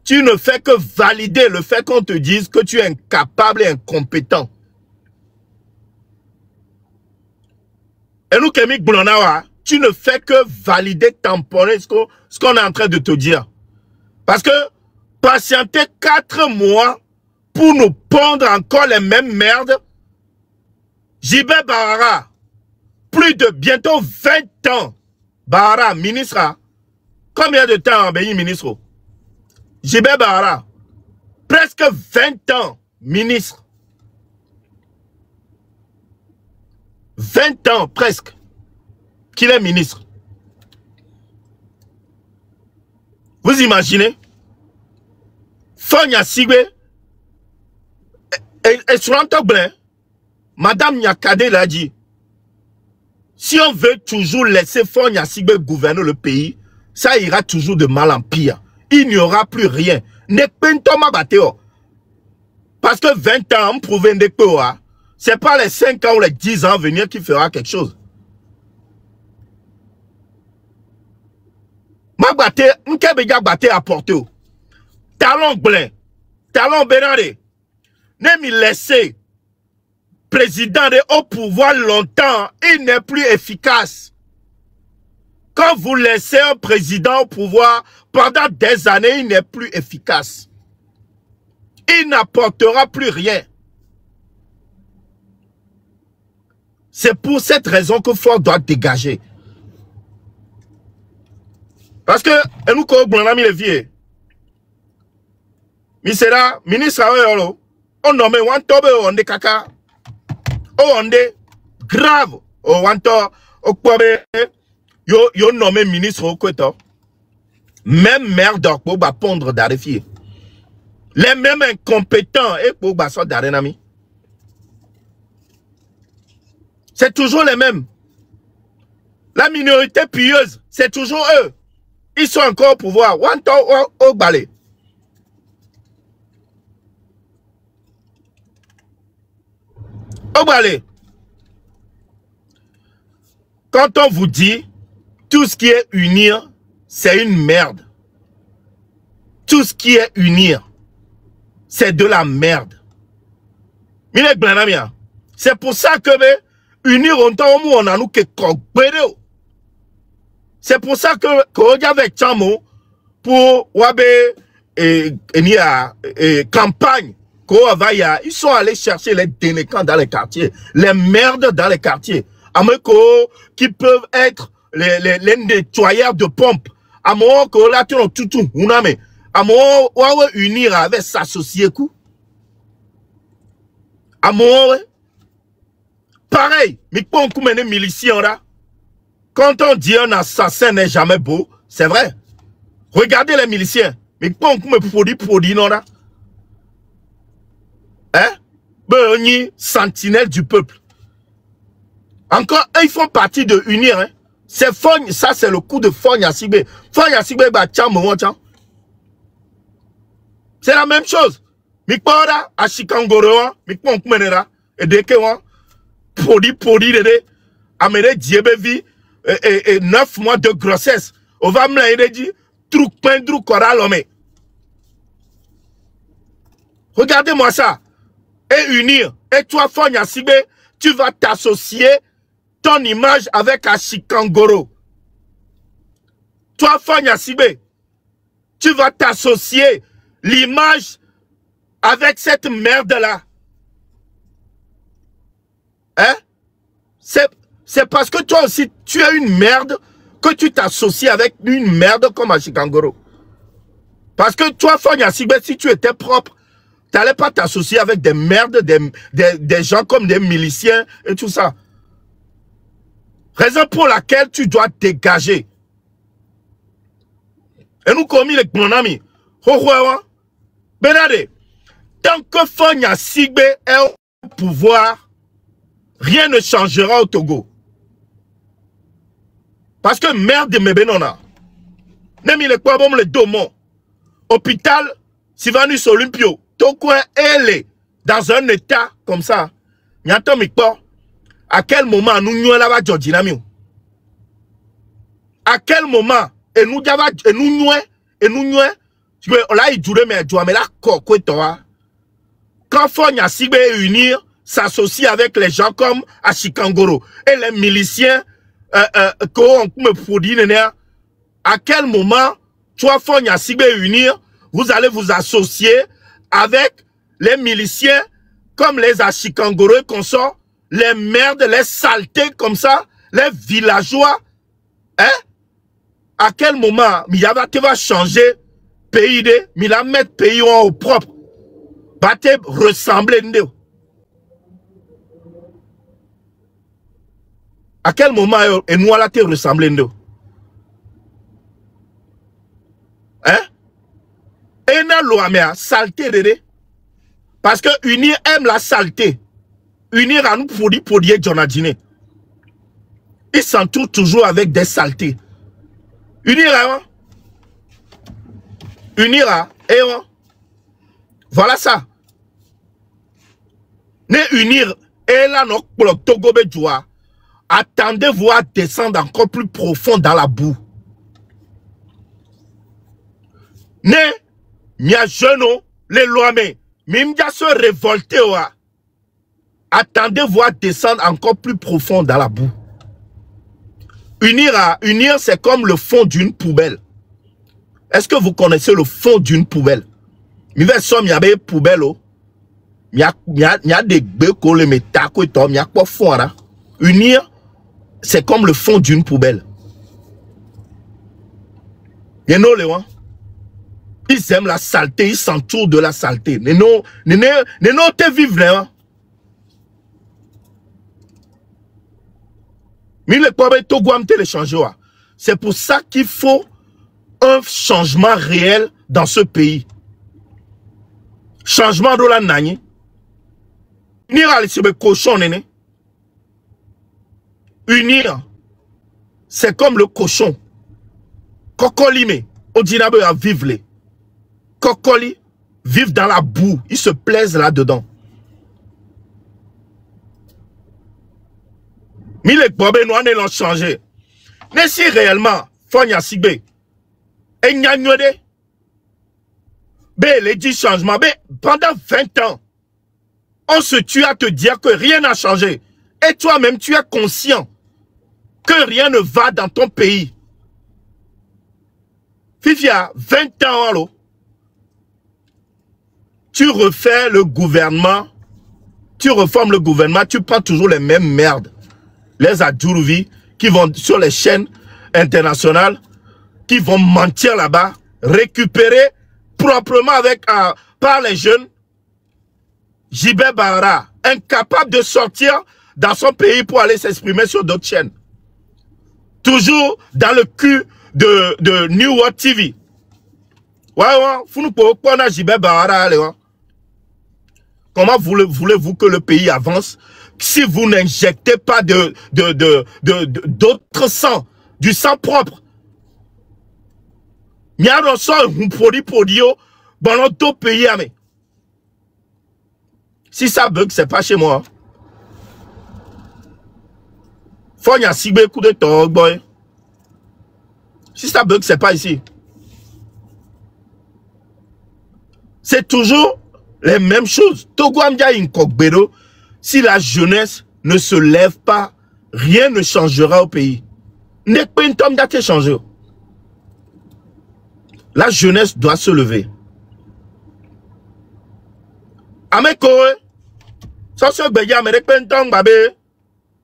tu ne fais que valider le fait qu'on te dise que tu es incapable et incompétent. Et nous, Kémy Goulonawa, tu ne fais que valider, tamponner ce qu'on est en train de te dire. Parce que patienter 4 mois pour nous pondre encore les mêmes merdes, Jibé Bahara, plus de bientôt 20 ans, Bahara, ministre, combien de temps, Béni ministre? Jibé Bahara, presque 20 ans, ministre. 20 ans presque qu'il est ministre. Vous imaginez? Fonya Sigbe et sur un tableau, Madame Nyakade l'a dit, si on veut toujours laisser Fonya Sigbe gouverner le pays, ça ira toujours de mal en pire. Il n'y aura plus rien. Parce que 20 ans, on prouve que c'est pas les 5 ans ou les 10 ans à venir qui fera quelque chose. Ma batte, m'kebe batte à porter. Talon blanc, talon bénaré. Ne me laisser président au pouvoir longtemps, il n'est plus efficace. Quand vous laissez un président au pouvoir pendant des années, il n'est plus efficace. Il n'apportera plus rien. C'est pour cette raison que Ford doit dégager. Parce que, nous, on a mis les vieux. Misera, ministre, on nomme Wantobe, on de kaka. On de grave. Wanto, yo nommé ministre au Kweto. Même merde pour pondre d'arrifier. Les mêmes incompétents et pour basson d'arenami. C'est toujours les mêmes. La minorité pieuse, c'est toujours eux. Ils sont encore au pouvoir. Wanto au balai. Au balai. Quand on vous dit tout ce qui est unir, c'est une merde. Tout ce qui est unir, c'est de la merde. C'est pour ça que unir on a nous que c'est pour ça que quand y avait Chamo pour Wabe et campagne ils sont allés chercher les délinquants dans les quartiers, les merdes dans les quartiers, qui peuvent être les nettoyeurs de pompes. À mon que là tu tout uname. À mon unir avec s'associer coup. À mon pareil, mais pas on mener miliciens là. Quand on dit un assassin n'est jamais beau, c'est vrai. Regardez les miliciens. Mais pas on produit non là. Hein? Ben, sentinelle du peuple. Encore, ils font partie de unir. Hein? C'est Fogne, ça c'est le coup de Fogne à Sigbe. Fogne à Sigbe, bah, tiens, c'est la même chose. Mikpora, à Chikangoro, Mikpon Kumenera, et dès que produit, amène Diebevi, et 9 mois de grossesse. On va me l'aider, dit, trou coral, homme. Regardez-moi ça. Et unir. Et toi, Fogne Sigbe, tu vas t'associer ton image avec Achikangoro. Toi, Fogne Sigbe, tu vas t'associer l'image avec cette merde-là. Hein? C'est parce que toi aussi, tu es une merde que tu t'associes avec une merde comme Achikangoro. Parce que toi, Fogne Sigbe, si tu étais propre, tu n'allais pas t'associer avec des merdes, des gens comme des miliciens et tout ça. Raison pour laquelle tu dois dégager. Et nous, comme il est mon ami, Benade, tant que Fogne Sigbe est au pouvoir, rien ne changera au Togo. Parce que merde me benona. Même il est quoi bon le domo. Hôpital, Sivanus Olympio. Tokouin, elle est dans un état comme ça. Nyanto Mikpo. À quel moment nous nous là-bas Georginamio? À quel moment et nous Là, il durait, mais là, quoi, toi. Quand Fonya Sigbe unir, s'associe avec les gens comme Ashikangoro et les miliciens, qu'on me produit, à quel moment, toi, Fonya Sigbe unir, vous allez vous associer avec les miliciens comme les Ashikangoro et consorts, les merdes, les saletés comme ça, les villageois, hein? À quel moment, tu vas changer pays de, mais la mettre pays au propre, va te ressembler, à quel moment, et nous, là, te ressembler, hein? Et na loi, mais saleté, parce que Unir aime la saleté. Unir à nous pour dire Jonadine. Il s'entoure toujours avec des saletés. Unir à Unir à et voilà ça. Ne unir et là non pour le Togo Béjoua. Attendez-vous à descendre encore plus profond dans la boue. Ne mia jeune les lois mais m'imdia se révolter wa. Attendez-vous à descendre encore plus profond dans la boue. Unir, c'est comme le fond d'une poubelle. Est-ce que vous connaissez le fond d'une poubelle? Il y a des poubelles. Il y a des bécoles, les métacos, il y a quoi fond là? Unir, c'est comme le fond d'une poubelle. You know, les gens? Ils aiment la saleté, ils s'entourent de la saleté. Non, te vivre, mais le problème est changer. C'est pour ça qu'il faut un changement réel dans ce pays. Changement de la nani. Unir à les cochons, néné. Unir, c'est comme le cochon. Cocolime, on dit à vivre les. Cocoli vivent dans la boue, ils se plaisent là-dedans. Mais les problèmes, nous allons changer. Mais si réellement, Fonya Sigbe, et Nyanyode, les 10 changements, pendant 20 ans, on se tue à te dire que rien n'a changé. Et toi-même, tu es conscient que rien ne va dans ton pays. Fifia, 20 ans, alors, tu refais le gouvernement, tu reformes le gouvernement, tu prends toujours les mêmes merdes. Les Adjourouvi qui vont sur les chaînes internationales, qui vont mentir là-bas, récupérer proprement avec par les jeunes. Jibé Bahara, incapable de sortir dans son pays pour aller s'exprimer sur d'autres chaînes. Toujours dans le cul de New World TV. Ouais, vous nous pouvez pas Jibé Bahara, comment voulez-vous que le pays avance si vous n'injectez pas d'autres sang, du sang propre? Il y a un sang, un produit dans notre pays. Si ça bug, c'est pas chez moi. Faut y a si beaucoup de temps, boy. Si ça bug, c'est pas ici. C'est toujours les mêmes choses. Togo Amdia Inkokbero, si la jeunesse ne se lève pas, rien ne changera au pays. N'est pas une tombe d'être changé. La jeunesse doit se lever. Ameko, ça se béga, mais n'est pas une tombe, babé.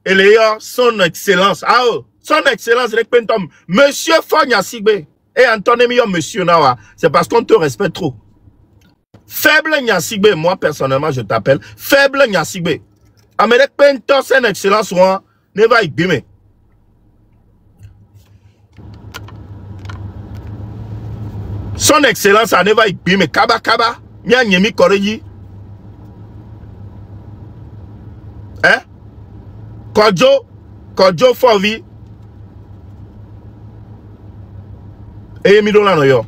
Et les son excellence. Ah, son excellence, n'est pas une tombe. Monsieur Fonya Sigbe. Et Antoine Mio, monsieur Nawa. C'est parce qu'on te respecte trop. Faible Nyasigbe, moi personnellement je t'appelle faible Nyasigbe. Amérique Pento, c'est une excellence, ne va y bimer. Son excellence, ne va y bimer. Kaba, mia nyemi koreji. Hein? Kodjo Fovi. Et Midola Noyo.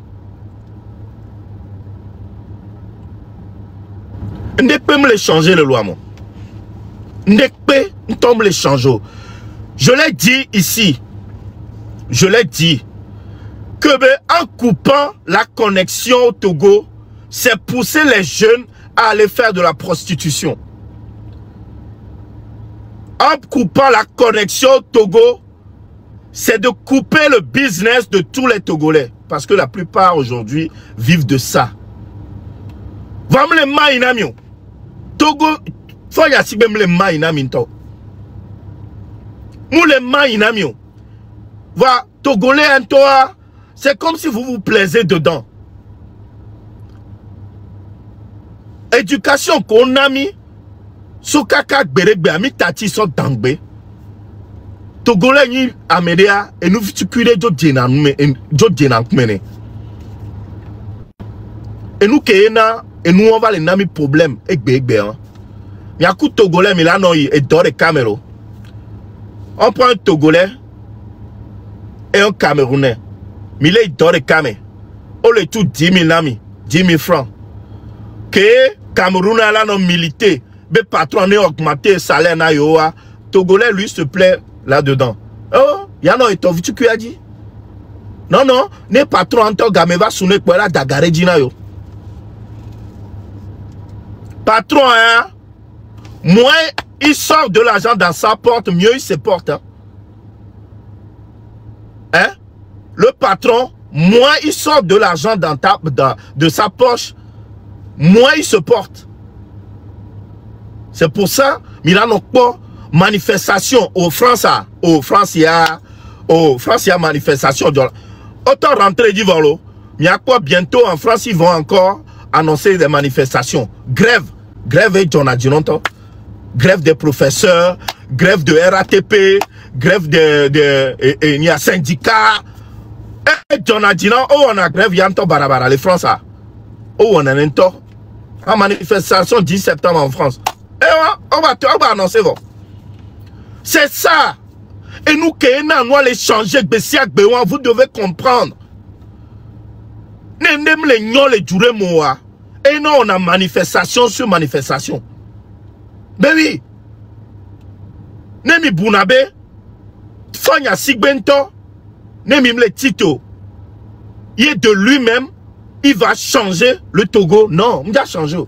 Ne peut me les changer le loi, moi. Ne peut me les changer. Je l'ai dit ici. Je l'ai dit. que en coupant la connexion au Togo, c'est pousser les jeunes à aller faire de la prostitution. En coupant la connexion au Togo, c'est de couper le business de tous les Togolais. Parce que la plupart aujourd'hui vivent de ça. Vam le mainamio. Togo, faut y asibe le mainamio. Mou le mainamio. Va, Togolais en toi, c'est comme si vous vous plaisez dedans. Éducation qu'on a mis, Sokaka Beregbe, ami tati so dangbe. Togolais ni amédéa et nous futukuré jo djenan kumene. Et nous kéena et nous on va les nami problème ekbe hein. Miakou Togolais mi la no et dore Cameroun. On prend un Togolais et un Camerounais. Mi le dore Cameroun. On le tout 10 000 nami, 10 000 francs. Que Camerounais la no milité, be patron ne augmenté salaire na yoa. Togolais lui se plaît là-dedans. Oh, yano et ton tu as dit. Non, non, ne patron en tant que va sonner pour la dagare dina yo. Patron, hein, moins il sort de l'argent dans sa porte, mieux il se porte. Hein? Hein? Le patron, moins il sort de l'argent de sa poche, moins il se porte. C'est pour ça, Milano pas manifestation au France, il y a manifestation. Autant rentrer du volo. Il y a quoi bientôt en France, ils vont encore annoncer des manifestations. Grève et grève des professeurs, grève de RATP, grève il y a syndicats. Et on a grève, il y a un temps barabara, les Français. On a un temps. En manifestation 10 septembre en France. Et on va annoncer. C'est ça. Et nous, nous allons changer. Vous devez comprendre. Et non, on a manifestation sur manifestation. Ben oui. Nemi Bounabe, Fanya Sigbento, Nemi Mle Tito. Il est de lui-même, il va changer le Togo. Non, il va changer.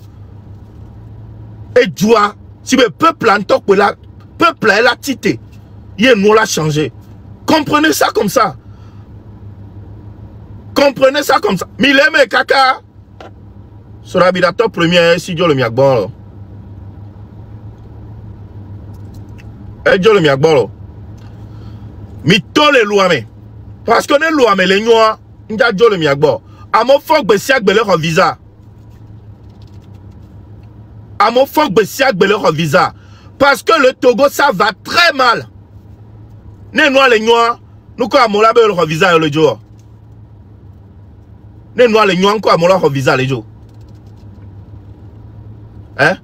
Et Djoua, si le peuple en tant que la peuple est la tité, il nous l'a changé. Comprenez ça comme ça. Comprenez ça comme ça. Mileme kaka. Sur l'habitateur premier, si Dieu le miakbon. Et Dieu le miakbon. Mito le louame. Parce que ne louame les noix, n'ja Dieu le miakbon. A mon fok besiak bele ko visa. A mon fok besiak bele ko visa. Parce que le Togo, ça va très mal. Ne noa les noix, nous quoi mola bele ko visa le jour. Ne noa les noix quoi mola ko visa le jour. Hein?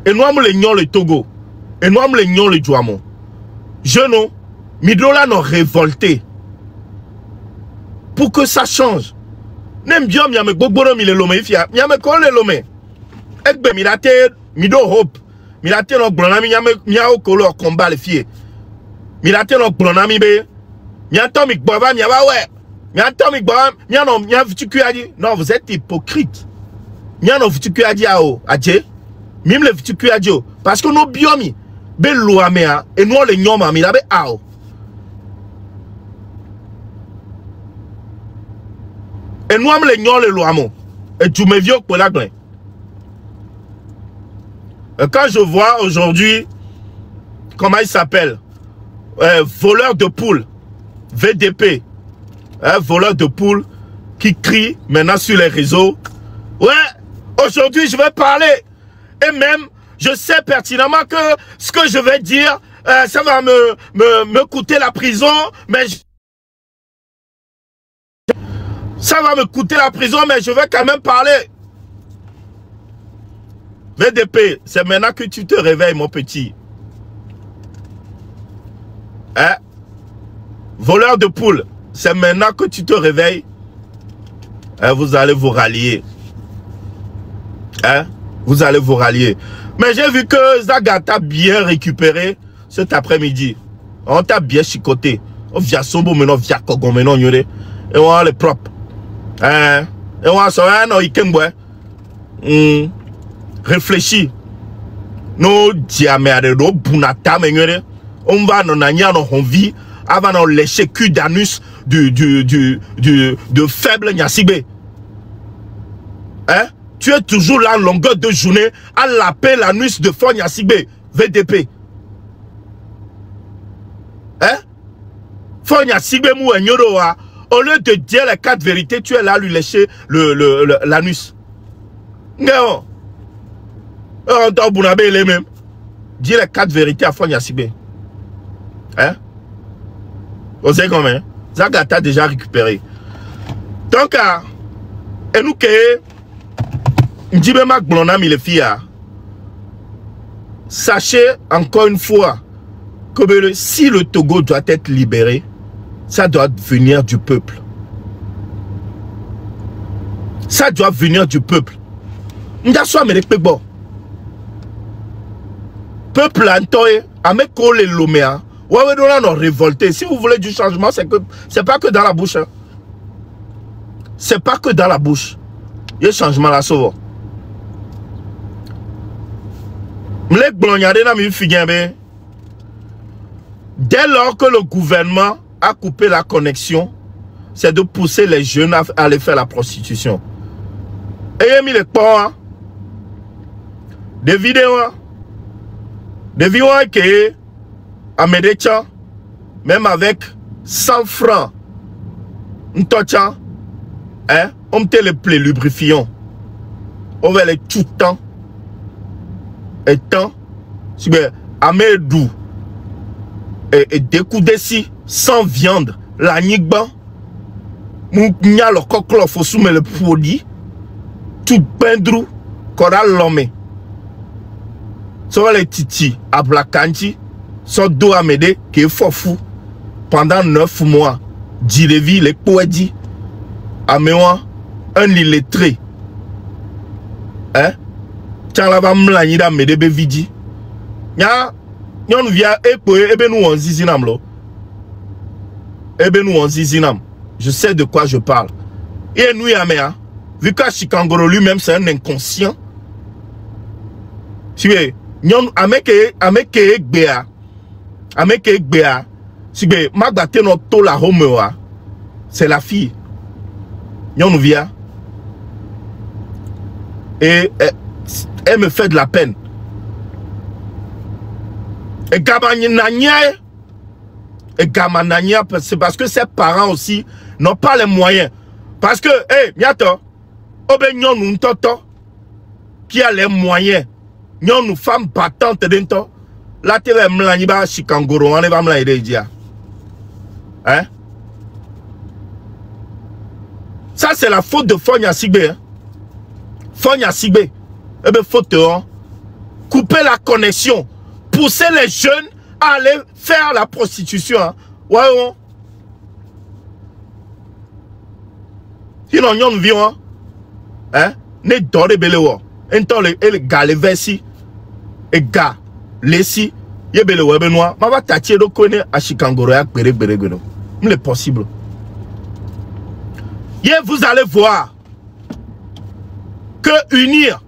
Et nous avons les noix le Togo. Et nous avons les noix le Djouamo. Je non, Midrola nous révolté. Pour que ça change. Nem bien mi ame gbogboro mi le lome ifia. Mi ame ko le lome. Ekbe mi late mi do hope. Mi late no glona mi ame mi a okolo combat le fie. Mi late no glona mi be. Mi ato mi gboba mi aba ouais. Mi ato mi gboba mi ano mi avitu ku adi. Non, vous êtes hypocrite. Mi ano vitu ku adi ao. Adje. Mim le vitu ku adi o. Parce que no biomi be lo amea et nous le nyoma mi labe ao. Et nous avons les nions le loamo. Et tu me viens pour la glaine. Quand je vois aujourd'hui, comment il s'appelle, voleur de poules, VDP, voleur de poules, qui crie maintenant sur les réseaux. Ouais, aujourd'hui je vais parler. Et même, je sais pertinemment que ce que je vais dire, ça va me coûter la prison, mais ça va me coûter la prison, mais je vais quand même parler. VDP, c'est maintenant que tu te réveilles, mon petit. Hein? Voleur de poules, c'est maintenant que tu te réveilles. Hein? Vous allez vous rallier. Hein? Vous allez vous rallier. Mais j'ai vu que Zaga t'a bien récupéré cet après-midi. On t'a bien chicoté. On vient Sombo maintenant, via Kogon maintenant, Et on les propres. Et on s'en non, il réfléchis. No diamètre do bunata mengere. On va non anya no honvi avant de lécher cul d'anus de faible Nyasibé. Hein? Tu es toujours là, longueur de journée, à laper l'anus de fort Nyasibé, VDP. Hein? Fort Nyasibé mou enyoroa. Au lieu de dire les 4 vérités, tu es là à lui lécher l'anus. Non. On t'a bounabé les mêmes. Dis les 4 vérités à Fort Nyasibé. Hein? Vous savez combien? Zagata déjà récupéré. Donc, et nous que les filles, sachez encore une fois que si le Togo doit être libéré, ça doit venir du peuple. Ça doit venir du peuple. Peuple antoye, avec les loméa. Ouais, on a révolté. Si vous voulez du changement, c'est pas que dans la bouche. Hein. C'est pas que dans la bouche. Il y a un changement là, souvent. Dès lors que le gouvernement a coupé la connexion, c'est de pousser les jeunes à aller faire la prostitution. Et il y a mis les porcs, des vidéos qui à Médéchan, même avec 100 francs, on te les plaies lubrifiants. On va les tout temps. Et tant, si bien, Amédou, et découdé si, sans viande, la nigban, mounya le coquelot, faut soumettre le produit, tout pendrou, coral l'homme. Sur les titi, à Blakanti, son dos à m'aider, qui est fou pendant 9 mois. Dilevi, les poédis, à mémoire, un illettré. Hein? Tiens, là, va m'lanida m'aider, bevidi. Nya, nous via, ebe nous en zizinam, lo. Ebe nous en zizinam. Je sais de quoi je parle. Et nous, Yamea, vu qu'à Chikangoro lui-même, c'est un inconscient. Si vous voyez, ameke gbea, si vous voyez, magate notre la homewa, c'est la fille. Nous via. Et elle me fait de la peine. Et Gamanania, c'est parce que ses parents aussi n'ont pas les moyens. Parce que, hé, miato, obenyon nous toto, qui a les moyens, nous femmes battantes d'ento, la télé m'laniba Chikangoro, on va m'laider dia. Hein? Ça, c'est la faute de Fonya Sigbe. Hein? Fonya Sigbe. Eh bien, faute, hein? Couper la connexion. Pousser les jeunes à aller faire la prostitution. Hein? Ouais, ouais. Sinon, nous vivons. Hein? Ne dore belewo. Ento le gars les versi. Et gars, les si. Ye belewo benois. Ma va tâcher de connaître à Chikangoro ya bere bere bere. Il est possible. Et vous allez voir que unir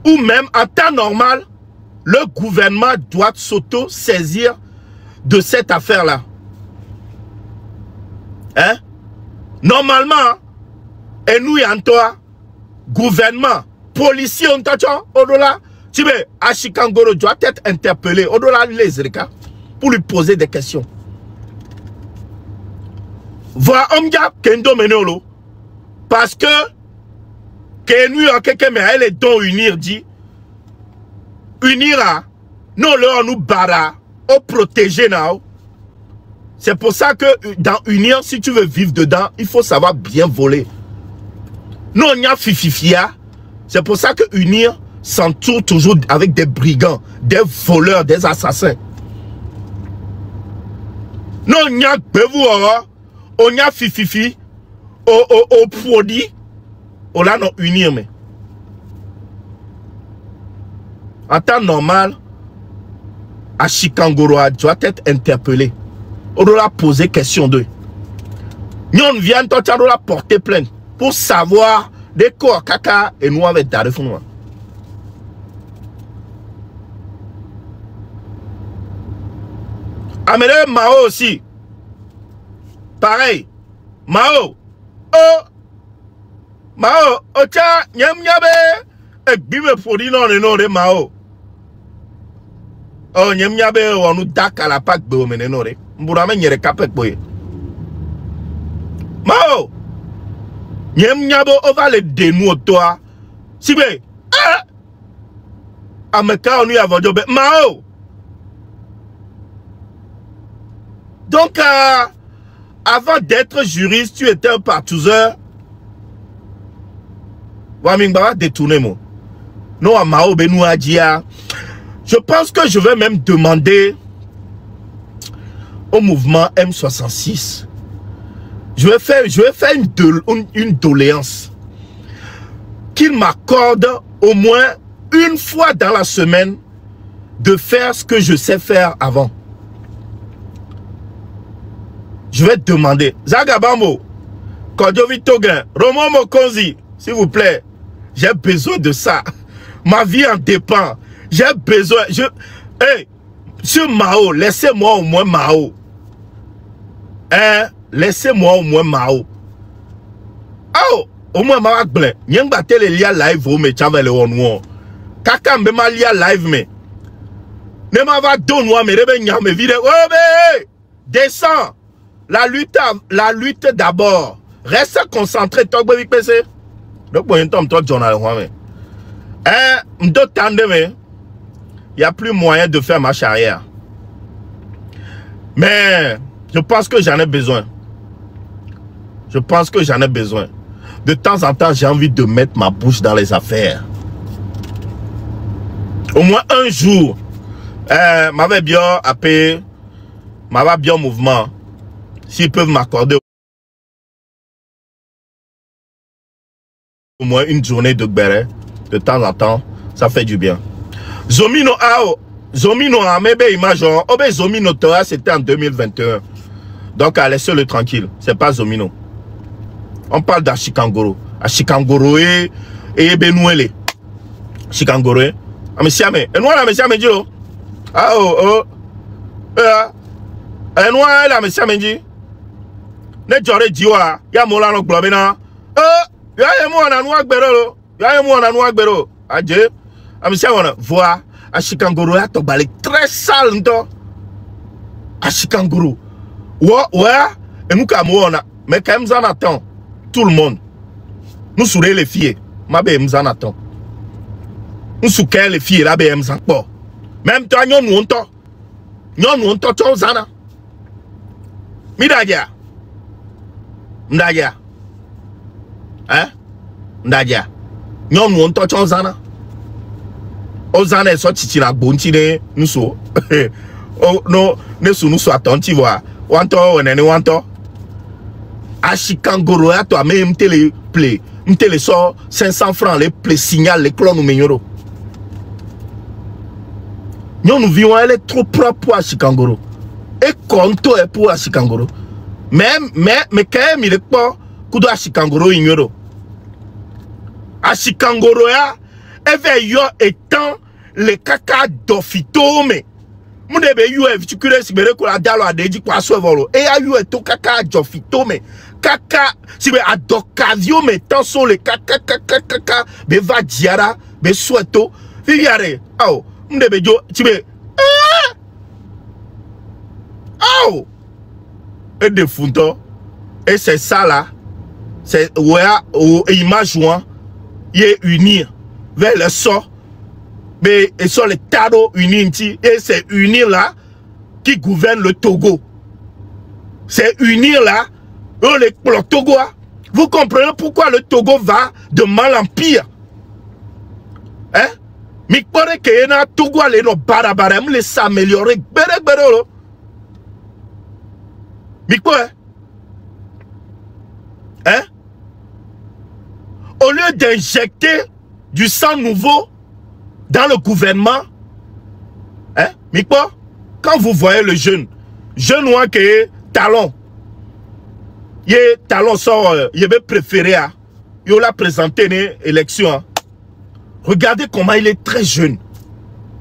ou même en temps normal, le gouvernement doit s'auto-saisir de cette affaire-là. Hein? Normalement, et nous en toi, gouvernement, policier, on t'attend, au-delà, tu veux, Chikangoro doit être interpellé, au-delà les Erika, pour lui poser des questions. Voilà, Omga Kendo Menolo. Parce que, quelqu'un elle est donc unir, dit, unira, non, là, nous barra, au protéger, now. C'est pour ça que, dans unir, si tu veux vivre dedans, il faut savoir bien voler. Non, il y a fififia. C'est pour ça que unir s'entoure toujours avec des brigands, des voleurs, des assassins. Non, il y a bevoura. On y a fififi au produit, on l'a non unir mais. En temps normal, Chikangoro doit être interpellé. On doit poser question d'eux. Nous vient de la porter plainte pour savoir des corps caca et nous avec tarif nous. Amène Mao aussi. Pareil. Mao. Oh. Mao. Ocha. Nyam nyabe. Et bibe fodi non et non de Mao. Oh nyam nyabe on nous dak à la pack be omene non de. Mburame nyere kapek boye. Mao. Nyam nyabo over le dénou toi. Sibe. Ah. Ameka on y a vendu be Mao. Donc, avant d'être juriste, tu étais un partouzeur. Wamingba détourné moi. Non, à Mao Benou Adjia. Je pense que je vais même demander au mouvement M66. Je vais faire une doléance. Qu'il m'accorde au moins une fois dans la semaine de faire ce que je sais faire avant. Je vais demander, Zagabambo, Kodjovi Togen, Romo Mokonzi, s'il vous plaît, j'ai besoin de ça. Ma vie en dépend. J'ai besoin. Hey, ce Mao, laissez-moi au moins Mao. Hein? Laissez-moi au moins Mao. Oh, au moins Mao Akble. Nyang batte le lia live au me chave le onwo. Kaka mbema lia live me. Ne ma va donwa me rebe nyam me vide. Oh be, descends. La lutte d'abord. Reste concentré. Donc, il n'y a plus moyen de faire marche arrière. Mais je pense que j'en ai besoin. Je pense que j'en ai besoin. De temps en temps, j'ai envie de mettre ma bouche dans les affaires. Au moins un jour, m'avait bien appelé, m'avait bien mouvement. S'ils peuvent m'accorder au moins une journée de béret, de temps en temps, ça fait du bien. Zomino Ao, Zomino Amebe Imajon, Obe Zomino Toa, c'était en 2021. Donc, laissez-le tranquille. C'est pas Zomino. On parle d'Achikangoro. Achikangoro et Benouele. Chikangoro. Amesiame. Et nous, la Mesiame dit, ah oh, et nous, la Mesiame dit, ne jore diwa ya mola no globe na ya yemu na nu agbero ya yemu na nu agbero aje amisia wona voix Achikangoro ya to balé très sale ndo Achikangoro wa et nous ka moona mais quand même attend tout le monde nous sourez les filles ma be mzan attend nous souké les filles là be mzan po même toi nyon onto to zana midagia Ndagia. Hein? Ndagia. Nyon won to chonzana. Ozana so chichira bonti ne nuso. Oh no, ne su nuso attentive wa. Wanto wenene wanto. Achikangoro ya to ame mtele play. Mtele so 500 francs les play signal les clones menyoro. Nyon nous vivons elle est trop propre pour Achikangoro. Et konto est pour Achikangoro. Mais quand même, il est pas kudo Achikangoro ignoro. Achikangoro ya, eve yo étant le kaka dofito me. Mudebe yo evitukure sibere ko la dalo adeji kwa swevolo. E ya yo eto kaka dofito me. Kaka sibe adokavio me tanso le kaka be va diara be soueto. Viviare. Oh, mudebe yo sibe. Oh. Et de Funto. Et c'est ça là. C'est ouais, image joint. Il est unir vers le sort. Mais ils sont les tados unis. Et c'est unir là qui gouverne le Togo. C'est unir là. Le Togo. Vous comprenez pourquoi le Togo va de mal en pire. Hein? Mais pour que na Togo les no barabara me les améliorer. Bere. Mais quoi? Hein? Au lieu d'injecter du sang nouveau dans le gouvernement, hein? Mais quoi? Quand vous voyez le jeune noir qui est talon, il talon sort, il veut préférer, il l'a présenté une élection. Regardez comment il est très jeune.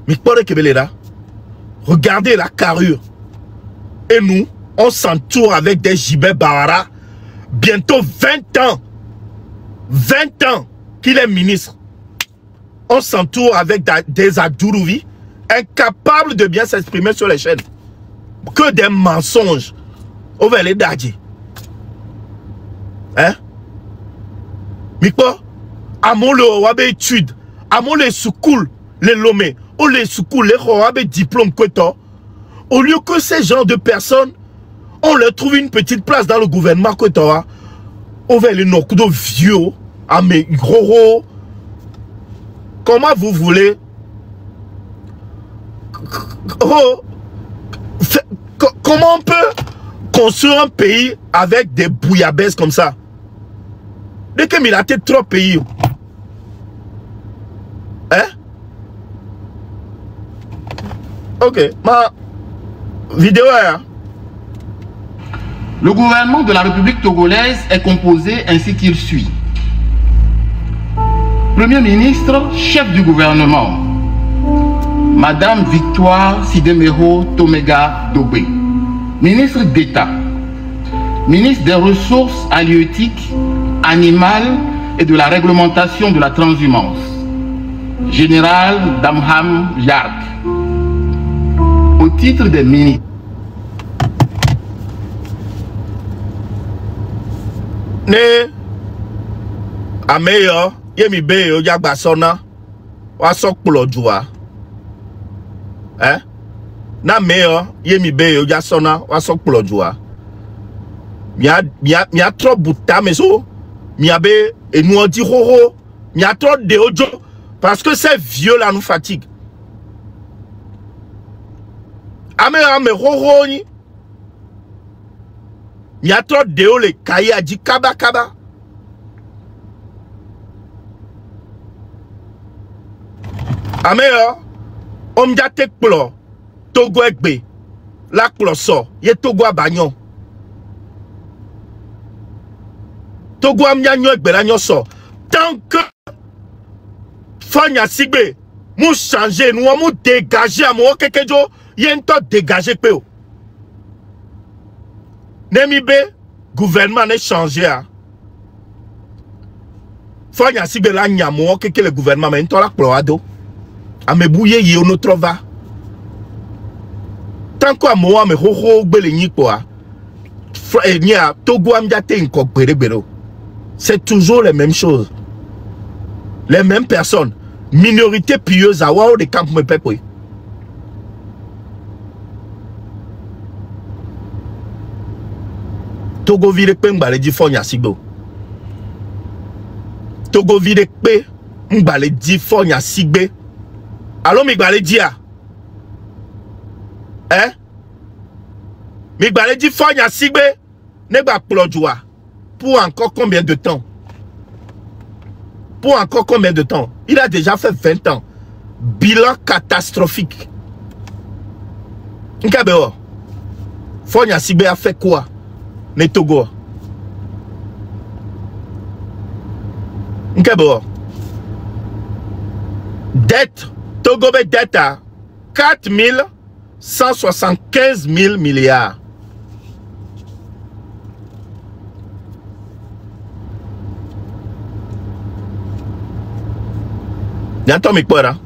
Mais pas de là. Regardez la carrure. Et nous, on s'entoure avec des Jibé Bahara. Bientôt 20 ans. 20 ans qu'il est ministre. On s'entoure avec des Adjourouvi incapables de bien s'exprimer sur les chaînes. Que des mensonges. On va les dadji. Hein? Mais quoi? Amon le wabe étude. Amon les soukoul, les lomé. Ou les soukoul, les wabe diplôme quoi. Au lieu que ces genres de personnes, on leur trouve une petite place dans le gouvernement quoi. On va les nokudo vieux. Ah mais gros. Comment vous voulez? Oh, comment on peut construire un pays avec des bouillabaisse comme ça? Dès que il a été trop pays. Hein? Ok, ma vidéo est. Le gouvernement de la République togolaise est composé ainsi qu'il suit. Premier ministre, chef du gouvernement, Madame Victoire Sidemero Tomega Dobé, ministre d'État, ministre des Ressources halieutiques, animales et de la réglementation de la transhumance, Général Damham Yark, au titre des ministres. Ne ameyo yemi be yo jagba sona wa sok plodua. Na meyo yemi be yo ja sona wa sok plodua. Mia trop buta meso mia be et nous on dit ho mia trop de ojo parce que ces vieux là nous fatigue. Ameyo me ho ni il y a trop de les cahiers a dit kaba. Ameyo, on m'a tek plo, Togo ekbe, la plo so, ye Togo a bagnon. Togo a mnyanyo ekbe la nyo so. Tant que Fanya Sigbe, mou changer, nous mou dégager à mou kekejo, yen to dégager pe yo. Nemibe, gouvernement n'est changé. Fanya Sigbe la nyamo, que le gouvernement mais la ploado. A me bouye ye ono trova. Tant que moi me ho bele ni quoi. Nya Togo amjate inko bere. C'est toujours les mêmes choses. Les mêmes personnes. Minorité pieuse à wao de camp me pepe. Togo vire pe mbale di Fanya Sigbe. Togo vire pe mbale di Fanya Sigbe. Alors mi gbale di a. Mi gbale di Fanya Sigbe ne gba plodjoa. Pour encore combien de temps? Pour encore combien de temps? Il a déjà fait 20 ans. Bilan catastrophique. Nkabeo. Fanya Sigbe a fait quoi? Ne Togo. Nkabeo. Dette. Togo be dette à 4175 000 milliards. N'entends mais quoi là?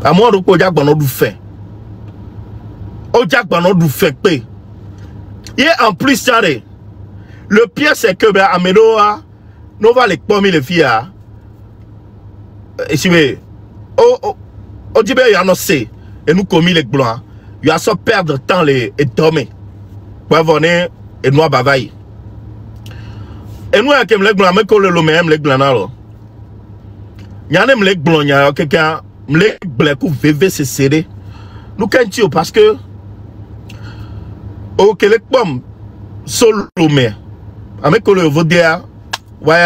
À moi, on peut dire du fait. On dit du fait. Et en plus, le pire c'est que Amedoa, nous va les pommer les filles. Et si vous on dit il y a un et nous commis les blancs, il y a ça perdre temps et dormir. Pour venir et nous bavaille. Et nous, avec les blancs, mais que le même les blancs là. Il y a même les blancs, il y a quelqu'un, les blancs qui veulent se serrer. Nous quand parce que ok les pommes solo mais avec le veut dire ouais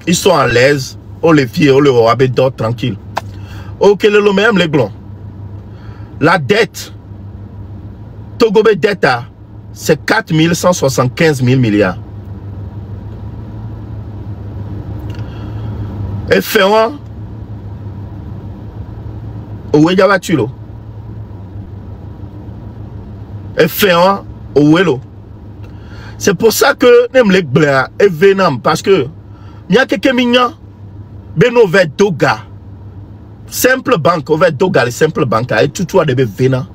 ils sont à l'aise. On les filles, on les wabe dort tranquille. Ok, le même les blancs. La dette. Togo be dette à c'est 4175 000 milliards. Et Ferrand, où est Yavatulo? Et Ferrand, où est l'eau? C'est pour ça que nous les blancs et venant parce que il y a quelques mignons, ben on va doga, simple banque, on va doga les simple banque et tout toi de venant.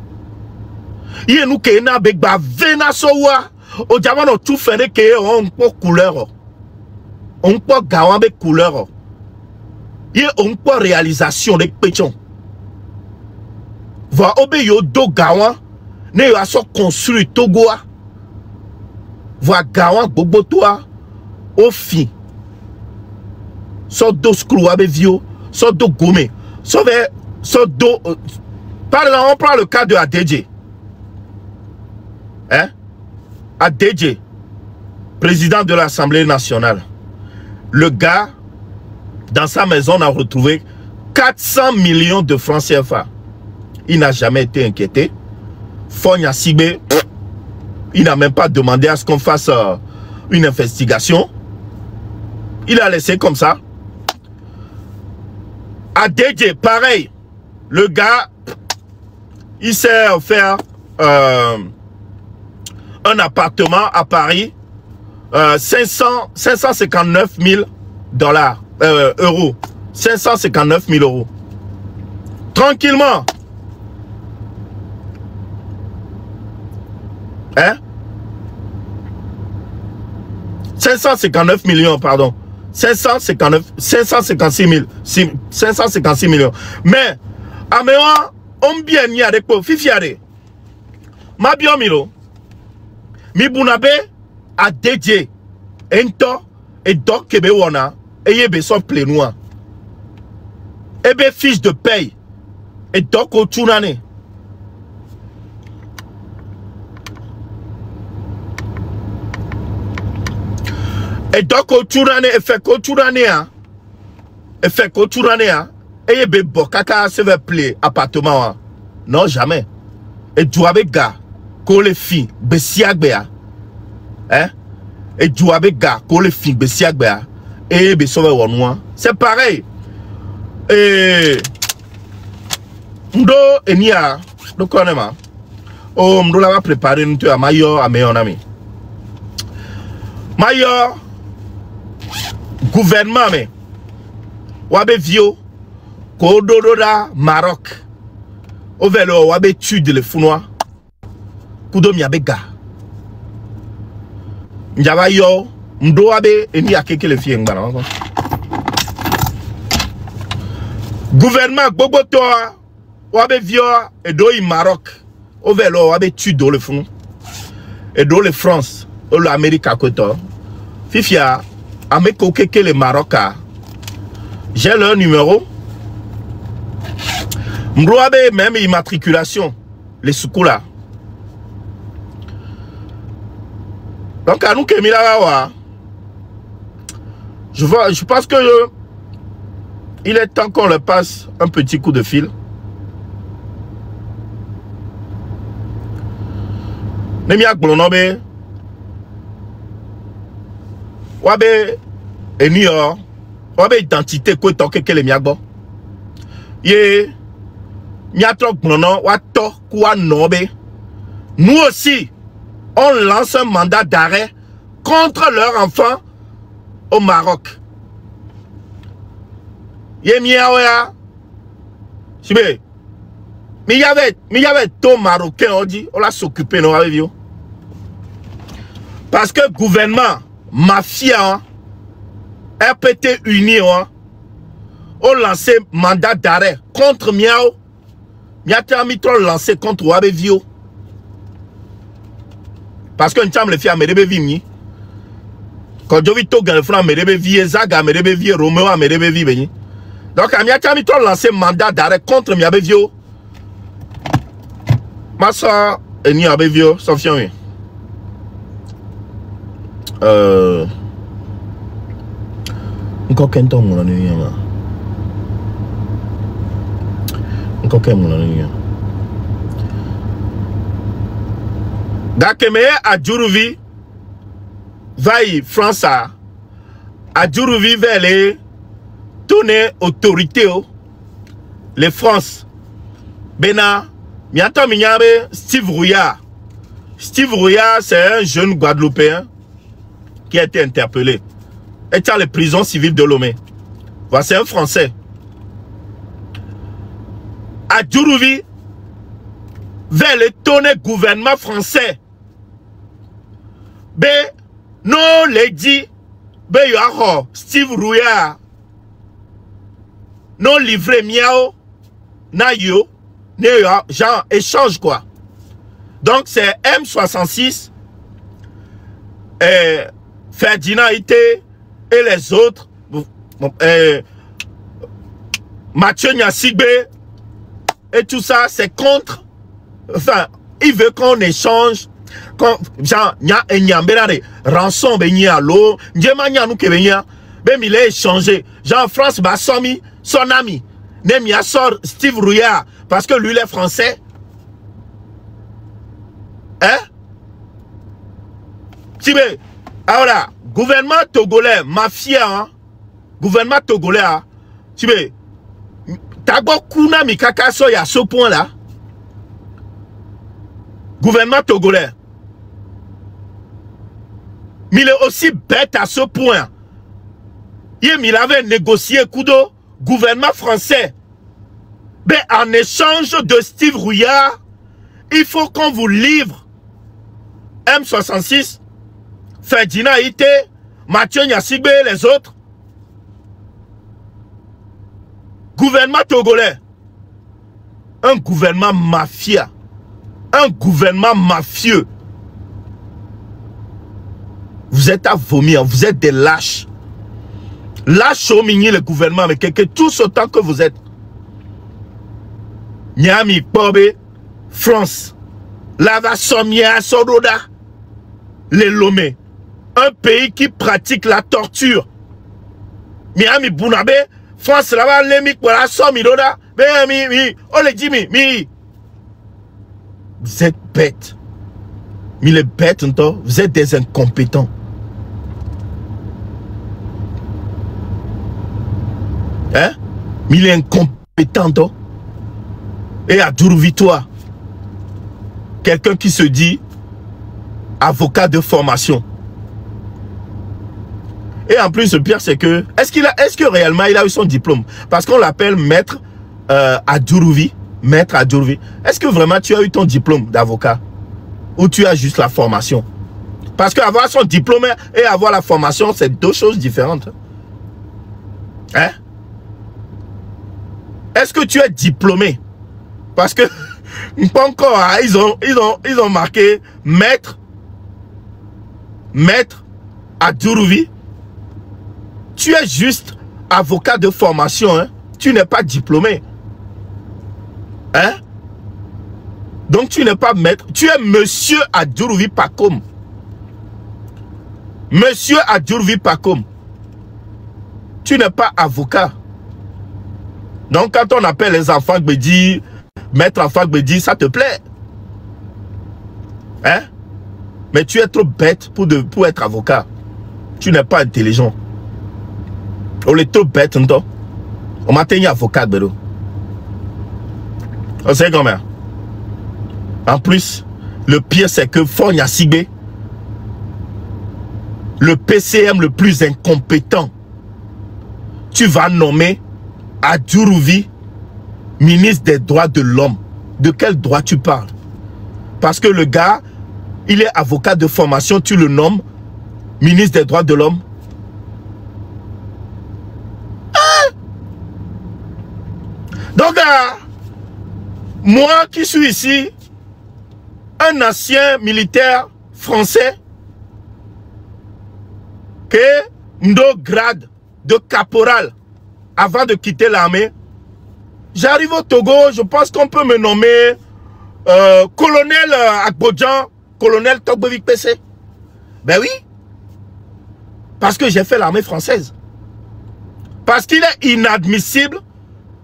Il y a nous qui n'a beg ba venant sowa, au diamant on tout fait que on peut couleur, on peut gawan be couleur. Il y a on peut réalisation des pétions. Va obeyo do gawan, ne yo aso construit togoa. Va gawan bobo toi au fin. So do screw abe vio, so do gourmet, so do. Par exemple, on prend le cas de ADJ. Hein? ADJ, président de l'Assemblée nationale. Le gars, dans sa maison, on a retrouvé 400 millions de francs CFA. Il n'a jamais été inquiété. Fogna Sibé, il n'a même pas demandé à ce qu'on fasse une investigation. Il a laissé comme ça. ADJ, pareil. Le gars, il s'est offert un appartement à Paris. 559 000 dollars, euros. 559 000 euros. Tranquillement. Hein? 559 millions, pardon. 556 millions. Mais, améwa, on bien y a des quoi, fifiare. Ma biomilo, mi bunabe, a dédié, ento, et donc kebe wana, et yebe son plénois. Ebe fiche de paye, et donc au tournane. Et donc, au tourane, et fait qu'au tourane, et be bokaka se veut plaire appartement. Non, jamais. Et douabe gars, qu'on les filles, besiagbea. Hein? Et douabe gars, qu'on les filles, besiagbea. Et be sauve wanwa. C'est pareil. Et. Mdo, et nia, donc on est ma. Oh, mdo la va préparer, nous te à mayor, à meilleur ami. Mayor. Gouvernement mais wabe vio kodododa Maroc o velo wabe tude le funwa kudo mi abega njaba yo mdo wabe eni akeke le fie ngana gouvernement gbogbo to wabe vio edo i Maroc o velo wabe tude le funu edo le France o l'Amérique à côté fifia Ameko keke le Maroca. J'ai leur numéro. Mbrouabe même immatriculation. Les soukoula. Donc à nous Kemila je pense que il est temps qu'on leur passe un petit coup de fil. Nemiak Blonobe. Wabe enio wabe identité ko toke kele miagbo ye miatro gnono wato kwa nobe. Nous aussi on lance un mandat d'arrêt contre leurs enfants au Maroc. Ye miaoya sibe mi y avait tout marocain on dit on l'a s'occuper non avec vous parce que gouvernement mafia, RPT uni, ont lancé mandat d'arrêt contre Miao. Miao Mitro lancé contre Wabevio. Parce que nous le fait à Medebevi. Quand je vis tout le monde, Medebevi, Zaga, Medebevi, Romeo, Medebevi. Donc, Miao Mitro lancé mandat d'arrêt contre Miabevio. Ma soeur est ni Abevio, sauf que encore qu'un temps mon nuit encore qu'un mon nuit Gakemeye Adjuruvi va y France à Adjuruvi vers les tourner autorité les France. Bena miato minyabe Steve Rouillard. Steve Rouillard, c'est un jeune Guadeloupéen qui a été interpellé. Et dans les prisons civiles de Lomé. Voici un Français. Adjuruvi vers le tonner gouvernement français. Ben, non, lady, ben, yo, Steve Rouillard, non, livré miao, na yo, ne yo, genre, échange quoi. Donc, c'est M66, Ferdinand Ité et les autres, Mathieu Nyasigbe, et tout ça, c'est contre. Enfin, il veut qu'on échange. Genre, rançon, l'eau, même il est échangé. Jean France Bassomi, son ami, Nemia sort Steve Rouillard, parce que lui, il est français. Hein? Tibé, alors, gouvernement togolais, mafia, hein? Gouvernement togolais, hein? Tibé, Tago Kuna Mikaka Soy à ce point-là. Gouvernement togolais. Mais il est aussi bête à ce point. Il avait négocié Kudo, gouvernement français. Mais en échange de Steve Rouillard, il faut qu'on vous livre M66, Ferdinand Ité, Mathieu Nyasigbe et les autres. Gouvernement togolais. Un gouvernement mafia. Un gouvernement mafieux. Vous êtes à vomir, vous êtes des lâches. Lâche au mini le gouvernement avec quelqu'un, tous autant que vous êtes. Niami Pobe, France. Lava Somia Soroda. Les Lomé. Un pays qui pratique la torture. Miami Bounabe, France là-bas, les pour la somme, Iroda. On le dit, mi. Vous êtes bêtes. Mais les bêtes, vous êtes des incompétents. Hein? Mais il est incompétent. Et à Dourouvi-toi, quelqu'un qui se dit avocat de formation. Et en plus, le pire, c'est que, est-ce que réellement il a eu son diplôme? Parce qu'on l'appelle maître Adjuruvi. Maître Adjuruvi. Est-ce que vraiment tu as eu ton diplôme d'avocat? Ou tu as juste la formation? Parce qu'avoir son diplôme et avoir la formation, c'est deux choses différentes. Hein? Est-ce que tu es diplômé? Parce que, pas encore, hein, ils ont marqué maître Adjuruvi. Tu es juste avocat de formation, hein? Tu n'es pas diplômé. Hein? Donc tu n'es pas maître, tu es monsieur Adjuruvi Pacom. Monsieur Adjuruvi Pacom. Tu n'es pas avocat. Donc quand on appelle les enfants Gbedi, maître enfant Gbedi, ça te plaît. Hein? Mais tu es trop bête pour être avocat. Tu n'es pas intelligent. On est trop bête, non? On m'a tenu avocat, Bédo. On sait comment. En plus, le pire, c'est que Fonya Sibé, le PCM le plus incompétent, tu vas nommer Adjuruvi ministre des droits de l'homme. De quel droit tu parles? Parce que le gars, il est avocat de formation, tu le nommes ministre des droits de l'homme. Donc, moi qui suis ici, un ancien militaire français, que Ndo grade de caporal avant de quitter l'armée, j'arrive au Togo, je pense qu'on peut me nommer colonel Akbodjan, colonel Togbovik PC. Ben oui, parce que j'ai fait l'armée française. Parce qu'il est inadmissible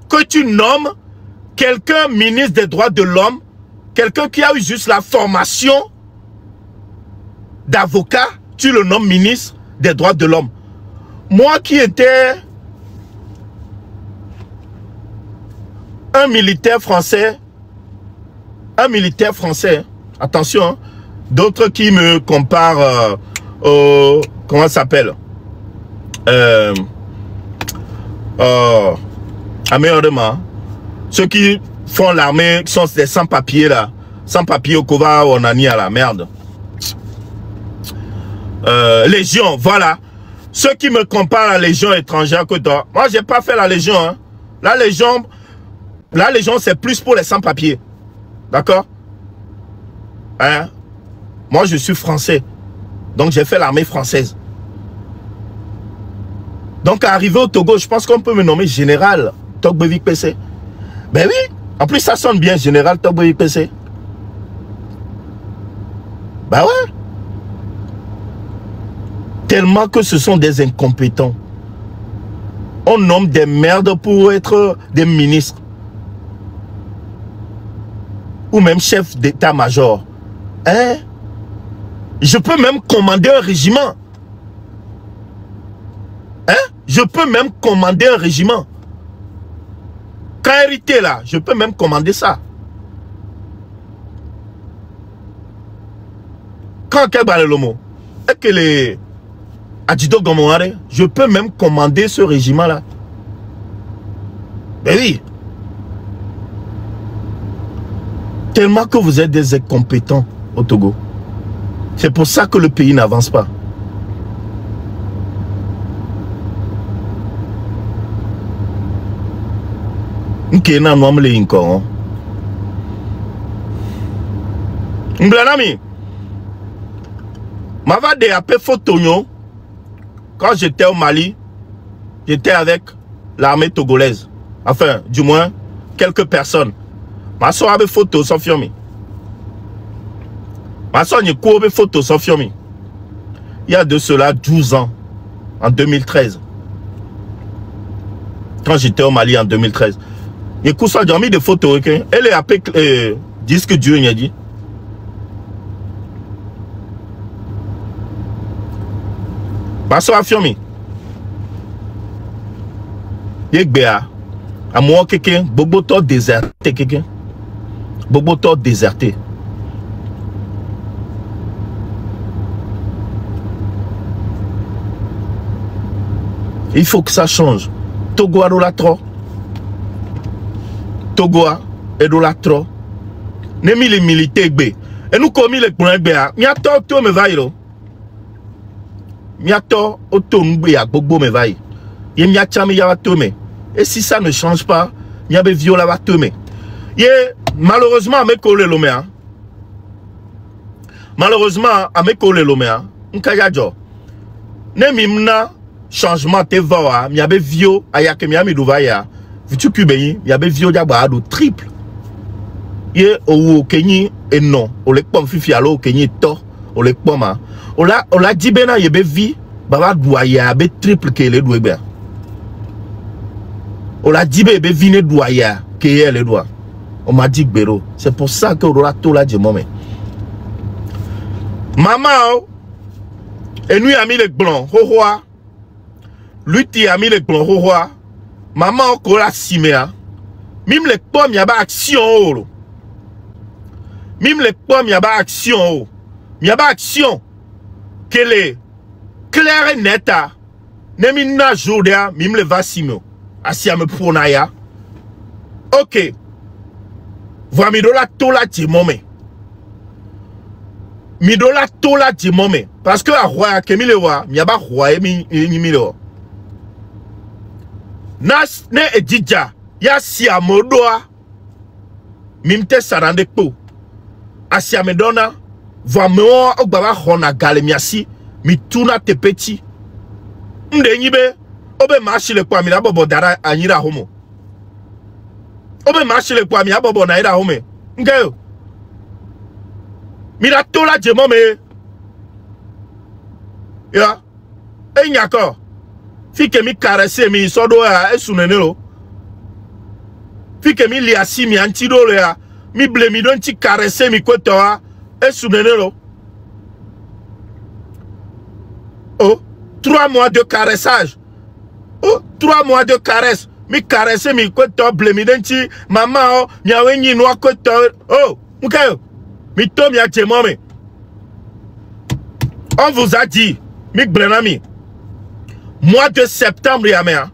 que tu nommes quelqu'un ministre des droits de l'homme, quelqu'un qui a eu juste la formation d'avocat, tu le nommes ministre des droits de l'homme. Moi qui étais un militaire français, attention, hein, d'autres qui me comparent au, comment ça s'appelle, ceux qui font l'armée, qui sont des sans-papiers là, sans-papiers au Kova, on a mis à la merde. Légion, voilà. Ceux qui me comparent à la Légion étrangère que toi. Moi, j'ai pas fait la Légion. Hein. La Légion, c'est plus pour les sans-papiers. D'accord? Hein? Moi, je suis français. Donc, j'ai fait l'armée française. Donc, arrivé au Togo, je pense qu'on peut me nommer général Togbevik PC. Ben oui. En plus, ça sonne bien, général Togbevik PC. Ben ouais. Tellement que ce sont des incompétents. On nomme des merdes pour être des ministres. Ou même chef d'état-major. Hein? Je peux même commander un régiment. Hein? Je peux même commander un régiment. Quand hérité là, je peux même commander ça. Quand Kebalolomo, et que les Adjido Gomoare, je peux même commander ce régiment là. Ben oui. Tellement que vous êtes des incompétents au Togo. C'est pour ça que le pays n'avance pas. Nkena noam le inko. Mblanami. Mavade a fait photo. Quand j'étais au Mali, j'étais avec l'armée togolaise. Enfin, du moins, quelques personnes. Ma soeur avait photo sans firme. Ma soeur n'y court photo sans firme. Il y a de cela 12 ans, en 2013. Quand j'étais au Mali en 2013. Il y a mis des photos. Okay? Elle est appelée disque Dieu, il a dit. Ma soeur a firmé. Yégbéa. À moi, quelqu'un, Boboto déserté, quelqu'un. Boboto déserté. Il faut que ça change. Togo a la trop. Togo a la trop. Nemi les militaires bé. Et nous commis les points bé. Mia to to me vaïlo. Mia to auto nous bé a bobo me vaï. Ye mia chami ya to me. Et si ça ne change pas, mia be viola va to me. Ye malheureusement me coller l'omea. Malheureusement à me coller l'omea. Nkaya jo. Nemi mna changement te va mi abe vio ayake mi ami duvaya vitu kubeyi mi abe vio jaba do triple ye owo kenyi e non o le pom fifi alo kenyi to o le poma o la dibena ye be vi baba douaya abe triple ke le doué be o la dibe be vi ne douaya ke ye le doigt on m'a dit gbero c'est pour ça que on to la di moment maman et nous a mis les blancs ho ho. Lui qui a mis les plans au roi, maman encore la simea. Même les pommes y a pas action. Même les pommes y a pas action. Y a pas action. Qu'elle est claire et nette. Nemina jodia, même les vasimo. Asia me pronaya. Ok. Voilà midola tola di momé. Midola tola di momé. Parce que à roi kemile wa, y a pas roi mi milo. Nas ne edija ya si amodoa mimte sarande po asi amedona va meo ogbaba hona galemiasi mi tuna te petit nde nyibe obe mashi le kwa mi na bobo dara anyira homo obe mashi le kwa mi abobo na ira home ngeyo mi na tola jemo me ya enyako Fike mi caresse mi sodo ya esunenelo. Fike mi liasi mi antido le ya. Mi ble mi don ti caresse mi kweto ya esunenelo. Oh, 3 mois de caressage. Oh, 3 mois de caresse. Mi caresse mi koto blemidenti. Maman, oh, miawe ni noa koto. Oh, mukayo. Mi to mi akjemome. On vous a dit, mi brenami. Mois de septembre, yamea.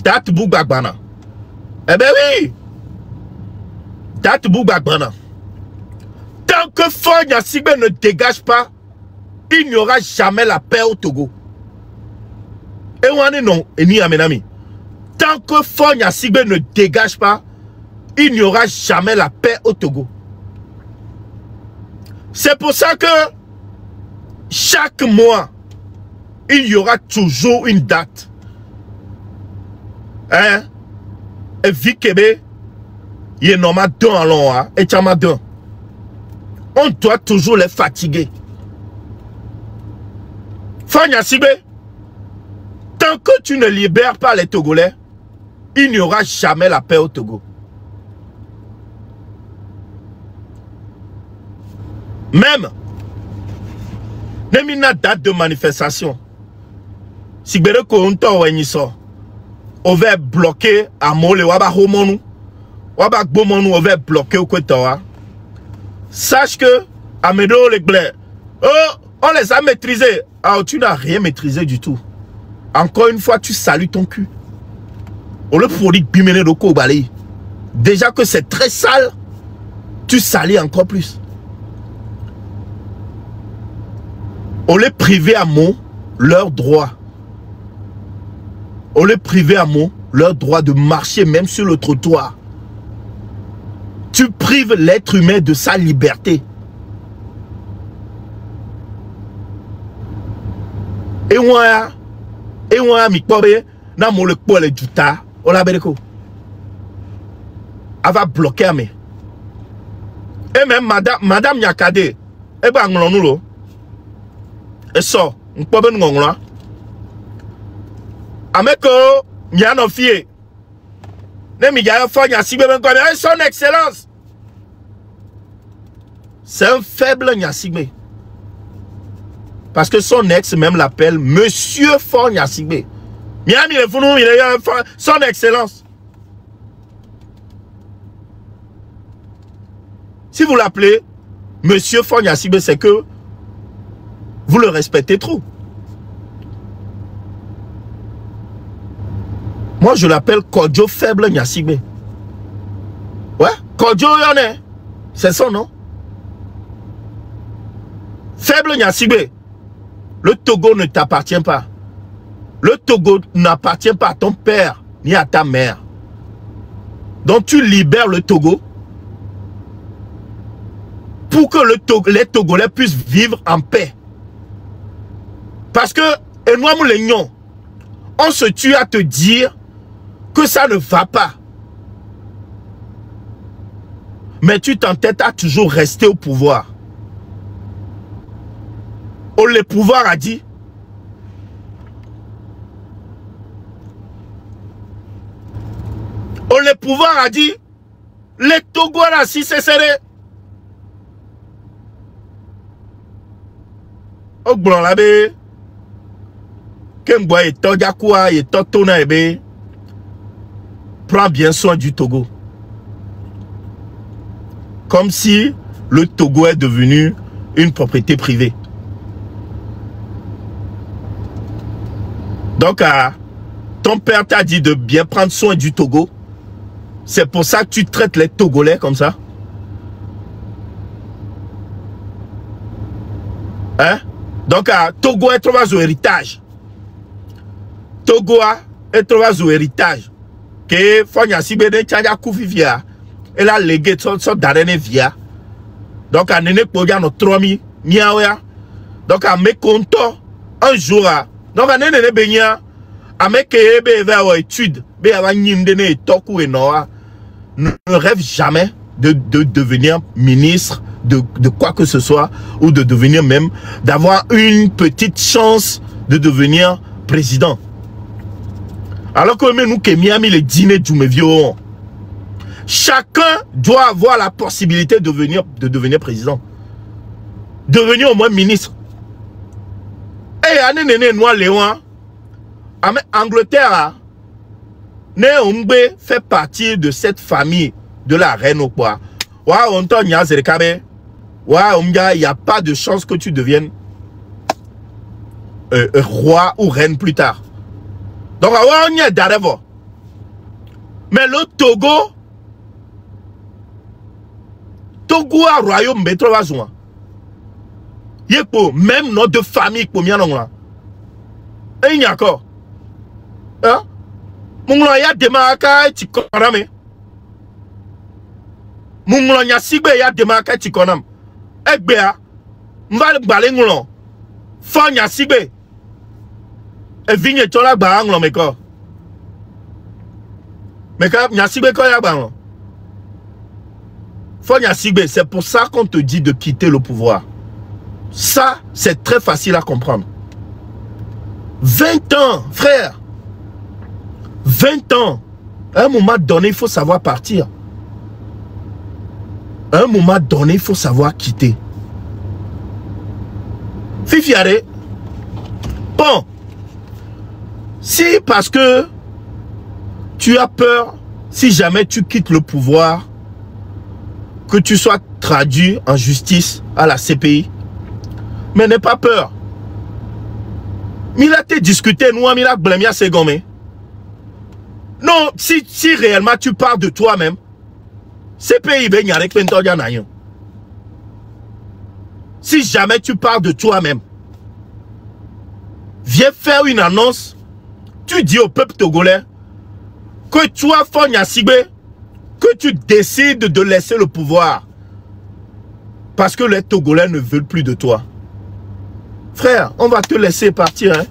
Date Boubagbana. Eh ben oui. Date Boubagbana. Tant que Fonya Sigbe ne dégage pas, il n'y aura jamais la paix au Togo. Et on est non, et ni amenami. Tant que Fonya Sigbe ne dégage pas, il n'y aura jamais la paix au Togo. C'est pour ça que chaque mois, il y aura toujours une date. Hein? Et Vikebe, il est normal d'un à l'an, et Tchamadun. On doit toujours les fatiguer. Fonya Sigbe, tant que tu ne libères pas les Togolais, il n'y aura jamais la paix au Togo. Même, même une date de manifestation. Sigbere Kounto Wenyiso, on va bloquer à Mole, Waba Homonu, Waba Gbomonu, on va bloquer au Kwetawa. Sache que, Amedo Leglé, oh, on les a maîtrisés. Ah, tu n'as rien maîtrisé du tout. Encore une fois, tu salues ton cul. On le produit bimene de Kobali. Déjà que c'est très sale, tu salis encore plus. On les privait à mot leur droit. On les privait à mot leur droit de marcher même sur le trottoir. Tu prives l'être humain de sa liberté. Et moi, mi pobe, na mo le pole juta, on la bereko. Elle va bloquer me. Et même madame Nyakade, e ba ngolon nou lo. Et so, m'pobe ngolon. Ameko, nyano fie. Ne mi ya Fonya Sigbe ben quoi, son excellence. C'est un faible Nyasigbe. Parce que son ex même l'appelle Monsieur Fonya Sigbe. Miami le founou, il est son excellence. Si vous l'appelez Monsieur Fonya Sigbe, c'est que vous le respectez trop. Moi, je l'appelle Kodjo Faible Nyasigbe. Ouais, Kodjo Yone. C'est son nom. Faible Nyasigbe. Le Togo ne t'appartient pas. Le Togo n'appartient pas à ton père ni à ta mère. Donc tu libères le Togo pour que les Togolais puissent vivre en paix. Parce que, et nous, on se tue à te dire que ça ne va pas. Mais tu t'entêtes à toujours rester au pouvoir. Oh, le pouvoir a dit. Oh, le pouvoir a dit. Les Togolais, si c'est serré. Oh, blanc là, bé. Kemboa et Togakoua et Totona, bé. Prends bien soin du Togo. Comme si le Togo est devenu une propriété privée. Donc, ton père t'a dit de bien prendre soin du Togo. C'est pour ça que tu traites les Togolais comme ça. Hein? Donc, Togo est trouvé son héritage. Togo est trouvé son héritage. Que Fonya Sigbe de Tchadja Koufivia. Elle a légué son dernier via. Donc, à Nene Podia, notre 3000 miaouya. Donc, à Mekonto, un jour, donc, à Nene Benya, à Mekebe, vers étude, ne rêve jamais de devenir ministre de quoi que ce soit, ou de devenir même, d'avoir une petite chance de devenir président. Alors que nous, que Miami, le dîner du Mévio, chacun doit avoir la possibilité de devenir président. Devenir au moins ministre. Nene Noa Léon. Angleterre, Né Umbe fait partie de cette famille de la reine au poids. Wa onto nya zerekabe. Wa umga, il n'y a pas de chance que tu deviennes roi ou reine plus tard. Donc, on y est d'arriver. Mais le Togo a royaume métro vazoua. Yépo, même notre famille pour bien non. Et il y a encore. Hein? Mon ya demaka ti koname. Mon ya sigbe ya demaka ti konam. Egbea. Mbal balengulon. Fanya sigbe. E vigne tola ba anglo meko. Meka nya sigbe ko ya ba. Fanya sigbe, c'est pour ça qu'on te dit de quitter le pouvoir. Ça, c'est très facile à comprendre. 20 ans, frère. 20 ans. À un moment donné, il faut savoir partir. À un moment donné, il faut savoir quitter. Fifiare. Bon. Si parce que tu as peur, si jamais tu quittes le pouvoir, que tu sois traduit en justice à la CPI, mais n'aie pas peur. Mila te discuté, nous, Mila Blemia Segome. Non, si réellement tu parles de toi-même, CPI ben yare Clinton Yanayon. Si jamais tu parles de toi-même, viens faire une annonce, tu dis au peuple togolais que toi, Fonya Sigbe, que tu décides de laisser le pouvoir parce que les Togolais ne veulent plus de toi. Frère, on va te laisser partir. Hein?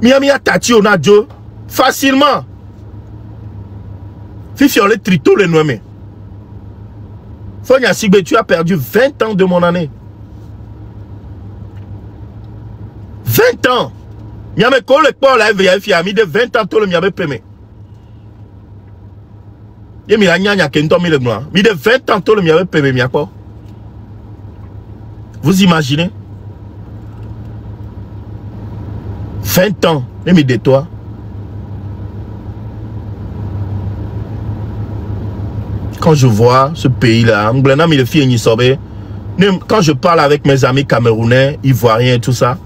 Miamia Tati Onadio, facilement. Fifiole Trito le nommé. Fonya Sigbe, tu as perdu 20 ans de mon année. 20 ans. Miame Kole Paul a mis de 20 ans tout le miame pemé. Il y a de 20 ans tout le miame pemé miako. Vous imaginez? 20 ans, mais de toi. Quand je vois ce pays-là, quand je parle avec mes amis camerounais, ivoiriens et tout ça,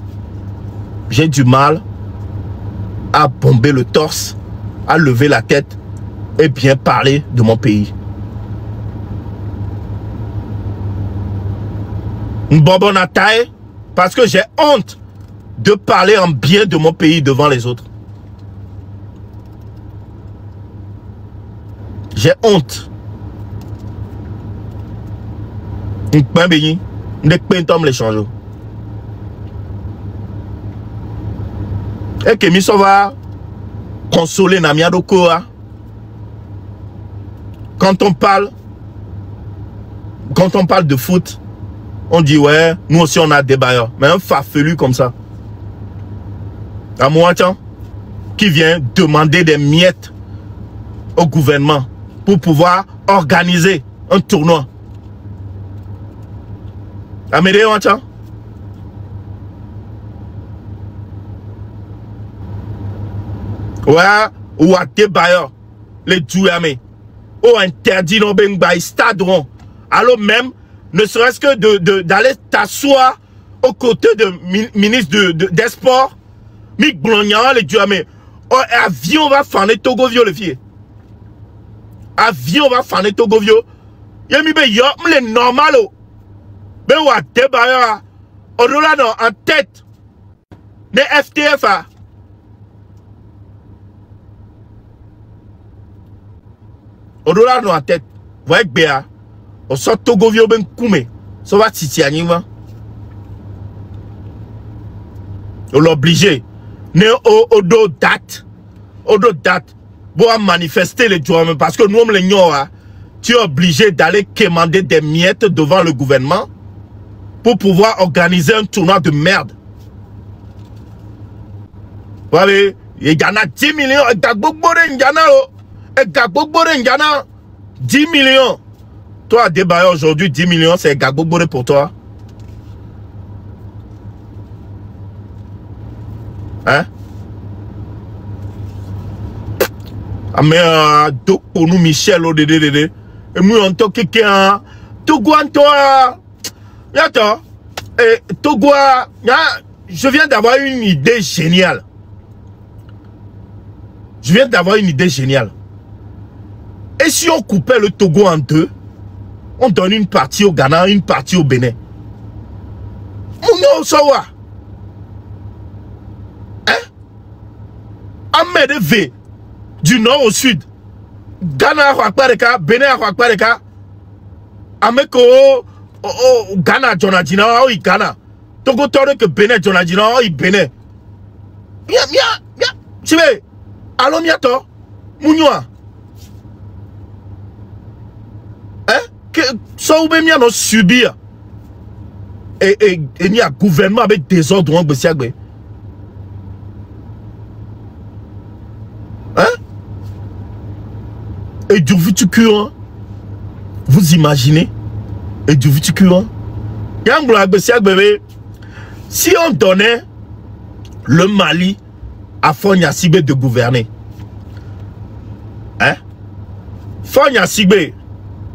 j'ai du mal à bomber le torse, à lever la tête et bien parler de mon pays. Mbobonatae, parce que j'ai honte de parler en bien de mon pays devant les autres. J'ai honte. Et que Miso va consoler Namiado Koa. Quand on parle de foot, on dit ouais, nous aussi on a des bailleurs. Mais un farfelu comme ça, à Mouachan, qui vient demander des miettes au gouvernement pour pouvoir organiser un tournoi. Amédée Mouachan. Ouais, ou à des bailleurs, les Djouamé, ou interdit nos bengaï stade. Alors même, ne serait-ce que d'aller t'asseoir aux côtés de ministre des Sports, Mick Blognan, les Djouamé. Oh, avion va faner Togovio le fier. Avion va faner Togovio. Yemi be yo, m'le normal. Ben ou à des bailleurs, au-delà en tête, des FTF. Au-delà de la tête, vous voyez que Béa, on sort Togovio ben Koumé, ça va titianima. On l'oblige. Ne au date, pour manifester les droits, parce que nous, les Nyora, tu es obligé d'aller commander des miettes devant le gouvernement pour pouvoir organiser un tournoi de merde. Vous voyez, il y en a 10 millions, il y a beaucoup de gens. 10 millions. Toi, débat aujourd'hui, 10 millions, c'est Gagbobore pour toi. Hein? Ah mais donc pour nous Michel et nous en tant que quelqu'un Togo en toi. Attends. Togo, je viens d'avoir une idée géniale. Je viens d'avoir une idée géniale. Et si on coupait le Togo en deux, on donne une partie au Ghana, une partie au Bénin. Mon Sawa. Hein? Ahmed V. Du nord au sud. Ghana a Akbareka, Bénin a Akbareka. Ameko Ghana Jonadina, oh Ghana. Togo tore que Bénin Jonadina, oh Bénin. Mia. Tu veux? Allons miato. Mounioua. Hein? Que ça ou bien nous subir. Et il y a un gouvernement avec des ordres en Bessiagbe. Hein? Et du viticure, vous imaginez? Et du viticure, si on donnait le Mali à Fonya Sibé de gouverner, hein? Fonya Sibé,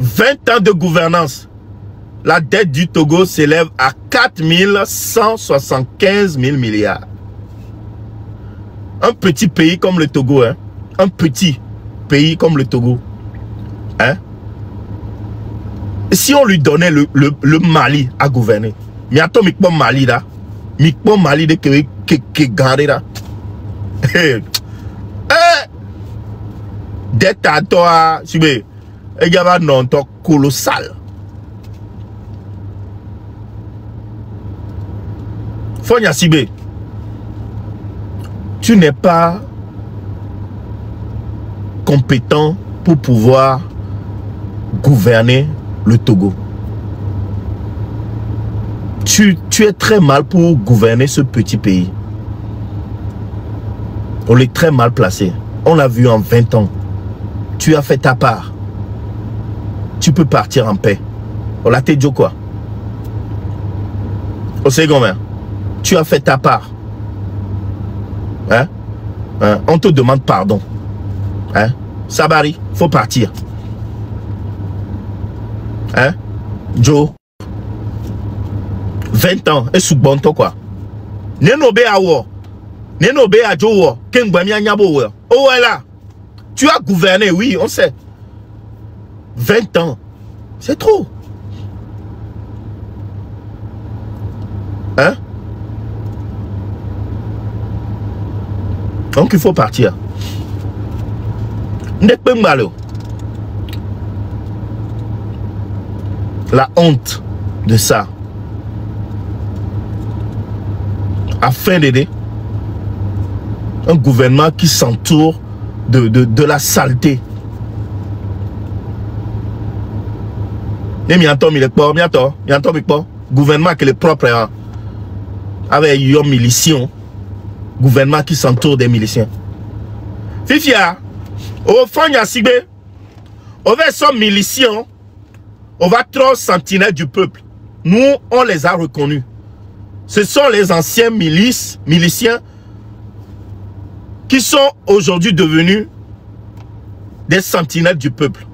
20 ans de gouvernance, la dette du Togo s'élève à 4 175 000 milliards. Un petit pays comme le Togo, hein? Un petit pays comme le Togo, hein? Si on lui donnait le Mali à gouverner, mais attends, Mali là, Mali de que garder là, dette à toi, si vous il y a un temps colossal. Fonya Sibé, tu n'es pas compétent pour pouvoir gouverner le Togo. Tu es très mal pour gouverner ce petit pays. On est très mal placé. On l'a vu en 20 ans. Tu as fait ta part. Tu peux partir en paix. On l'a dit quoi? Au second, tu as fait ta part. Hein? On te demande pardon. Hein? Sabari, faut partir. Hein? Joe, 20 ans, et sous bon temps quoi. Nenobe awo, Nenobe a Joe, Kengwamia Nyabo. Oh là, tu as gouverné, oui, on sait. 20 ans, c'est trop. Hein? Donc il faut partir. La honte de ça, afin d'aider un gouvernement qui s'entoure de la saleté. Et gouvernement qui est propre avec une milition, gouvernement qui s'entoure des miliciens. Fifia, au fond il y a Sibé, on va son miliciens. On va trop sentinelles du peuple. Nous, on les a reconnus. Ce sont les anciens miliciens qui sont aujourd'hui devenus des sentinelles du peuple.